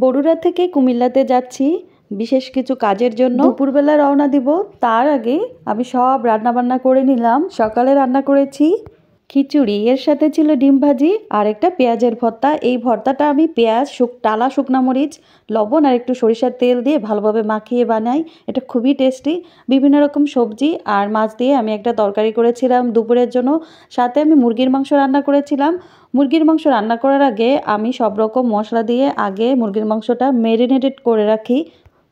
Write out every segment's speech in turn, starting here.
বরুড়া থেকে কুমিল্লাতে যাচ্ছি বিশেষ কিছু কাজের জন্য। দুপুরবেলা রওনা দিব, তার আগে আমি সব রান্নাবান্না করে নিলাম। সকালে রান্না করেছি খিচুড়ি, এর সাথে ছিল ডিম ভাজি আর একটা পেঁয়াজের ভর্তা। এই ভর্তাটা আমি পেঁয়াজ, টালা শুকনা মরিচ, লবণ আর একটু সরিষার তেল দিয়ে ভালোভাবে মাখিয়ে বানাই। এটা খুবই টেস্টি। বিভিন্ন রকম সবজি আর মাছ দিয়ে আমি একটা তরকারি করেছিলাম দুপুরের জন্য। সাথে আমি মুরগির মাংস রান্না করেছিলাম। মুরগির মাংস রান্না করার আগে আমি সব রকম মশলা দিয়ে আগে মুরগির মাংসটা ম্যারিনেটেড করে রাখি।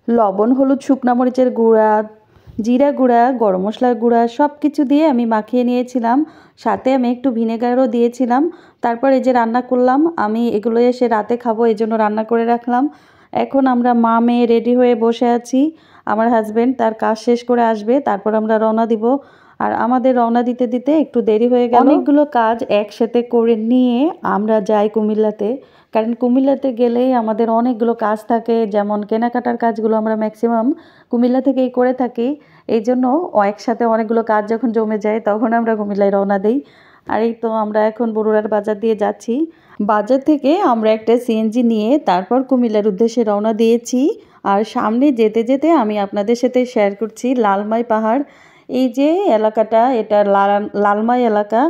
লবণ, হলুদ, শুকনা মরিচের গুঁড়া, জিরা গুঁড়া, গরম মশলার গুঁড়া সব কিছু দিয়ে আমি মাখিয়ে নিয়েছিলাম। সাথে আমি একটু ভিনেগারও দিয়েছিলাম। তারপর এই যে রান্না করলাম, আমি এগুলো এসে রাতে খাবো এই জন্য রান্না করে রাখলাম। এখন আমরা মা মেয়ে রেডি হয়ে বসে আছি। আমার হাজব্যান্ড তার কাজ শেষ করে আসবে, তারপর আমরা রওনা দিব। আর আমাদের রওনা দিতে দিতে একটু দেরি হয়ে গেল। অনেকগুলো কাজ একসাথে করে নিয়ে আমরা যাই কুমিল্লাতে। কারণ কুমিল্লাতে গেলেই আমাদের অনেকগুলো কাজ থাকে, যেমন কেনাকাটার কাজগুলো আমরা ম্যাক্সিমাম কুমিল্লা থেকেই করে থাকি। এই জন্য একসাথে অনেকগুলো কাজ যখন জমে যায় তখন আমরা কুমিল্লায় রওনা দিই। আর এই তো আমরা এখন বরুড়ার বাজার দিয়ে যাচ্ছি। বাজার থেকে আমরা একটা সিএনজি নিয়ে তারপর কুমিল্লার উদ্দেশ্যে রওনা দিয়েছি। আর সামনে যেতে যেতে আমি আপনাদের সাথে শেয়ার করছি লালমাই পাহাড়। এই যে এলাকাটা, এটা লালমাই এলাকা।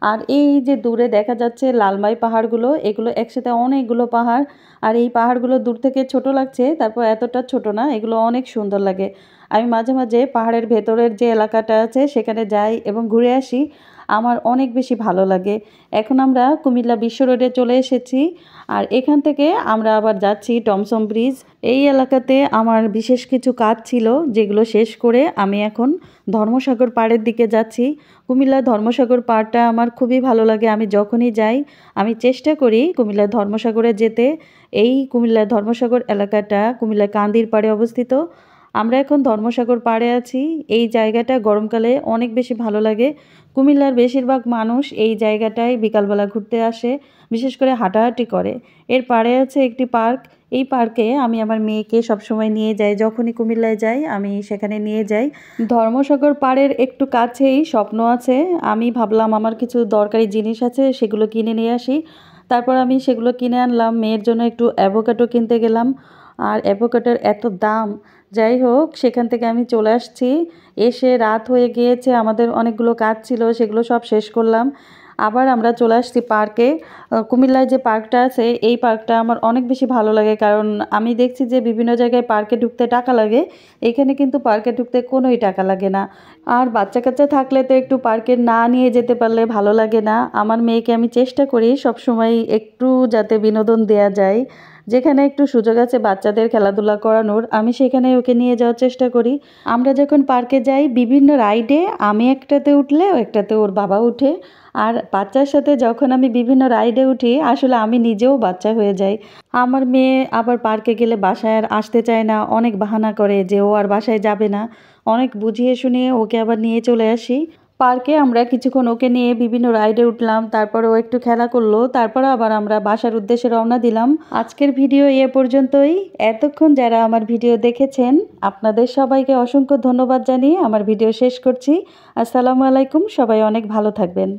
আর এই যে দূরে দেখা যাচ্ছে লালমাই পাহাড়গুলো, এগুলো একসাথে অনেকগুলো পাহাড়। আর এই পাহাড়গুলো দূর থেকে ছোট লাগছে, তারপর এতটা ছোট না, এগুলো অনেক সুন্দর লাগে। আমি মাঝে মাঝে পাহাড়ের ভেতরের যে এলাকাটা আছে সেখানে যাই এবং ঘুরে আসি, আমার অনেক বেশি ভালো লাগে। এখন আমরা কুমিল্লা বিশ্ব রোডে চলে এসেছি। আর এখান থেকে আমরা আবার যাচ্ছি টমসম ব্রিজ। এই এলাকাতে আমার বিশেষ কিছু কাজ ছিল, যেগুলো শেষ করে আমি এখন ধর্মসাগর পাড়ের দিকে যাচ্ছি। কুমিল্লা ধর্মসাগর পাড়টা আমার খুবই ভালো লাগে। আমি যখনই যাই আমি চেষ্টা করি কুমিল্লা ধর্মসাগরে যেতে। এই কুমিল্লা ধর্মসাগর এলাকাটা কুমিল্লা কান্দির পাড়ে অবস্থিত। আমরা এখন ধর্মসাগর পাড়ে আছি। এই জায়গাটা গরমকালে অনেক বেশি ভালো লাগে। কুমিল্লার বেশিরভাগ মানুষ এই জায়গাটায় বিকালবেলা ঘুরতে আসে, বিশেষ করে হাঁটাহাঁটি করে। এর পাড়ে আছে একটি পার্ক। এই পার্কে আমি আমার মেয়েকে সবসময় নিয়ে যাই, যখনই কুমিল্লায় যাই আমি সেখানে নিয়ে যাই। ধর্মসাগর পাড়ের একটু কাছেই স্বপ্ন আছে। আমি ভাবলাম আমার কিছু দরকারি জিনিস আছে, সেগুলো কিনে নিয়ে আসি। তারপর আমি সেগুলো কিনে আনলাম। মেয়ের জন্য একটু অ্যাভোকাডো কিনতে গেলাম, আর অ্যাভোকাডোর এত দাম। যাই হোক, সেখান থেকে আমি চলে আসছি। এসে রাত হয়ে গিয়েছে, আমাদের অনেকগুলো কাজ ছিল, সেগুলো সব শেষ করলাম। আবার আমরা চলে আসছি পার্কে। কুমিল্লায় যে পার্কটা আছে এই পার্কটা আমার অনেক বেশি ভালো লাগে, কারণ আমি দেখছি যে বিভিন্ন জায়গায় পার্কে ঢুকতে টাকা লাগে, এখানে কিন্তু পার্কে ঢুকতে কোনোই টাকা লাগে না। আর বাচ্চা কাচ্চা থাকলে তো একটু পার্কে না নিয়ে যেতে পারলে ভালো লাগে না। আমার মেয়েকে আমি চেষ্টা করি সবসময় একটু যাতে বিনোদন দেয়া যায়। যেখানে একটু সুযোগ আছে বাচ্চাদের খেলাধুলা করানোর, আমি সেখানে ওকে নিয়ে যাওয়ার চেষ্টা করি। আমরা যখন পার্কে যাই বিভিন্ন রাইডে আমি একটাতে উঠলে একটাতে ওর বাবা উঠে। আর বাচ্চার সাথে যখন আমি বিভিন্ন রাইডে উঠি আসলে আমি নিজেও বাচ্চা হয়ে যাই। আমার মেয়ে আবার পার্কে গেলে বাসায় আর আসতে চায় না, অনেক বাহানা করে যে ও আর বাসায় যাবে না। অনেক বুঝিয়ে শুনিয়ে ওকে আবার নিয়ে চলে আসি। পার্কে আমরা কিছুক্ষণ ওকে নিয়ে বিভিন্ন রাইডে উঠলাম, তারপর ও একটু খেলা করলো, তারপর আবার আমরা বাসার উদ্দেশ্যে রওনা দিলাম। আজকের ভিডিও এ পর্যন্তই। এতক্ষণ যারা আমার ভিডিও দেখেছেন আপনাদের সবাইকে অসংখ্য ধন্যবাদ জানিয়ে আমার ভিডিও শেষ করছি। আসসালামু আলাইকুম, সবাই অনেক ভালো থাকবেন।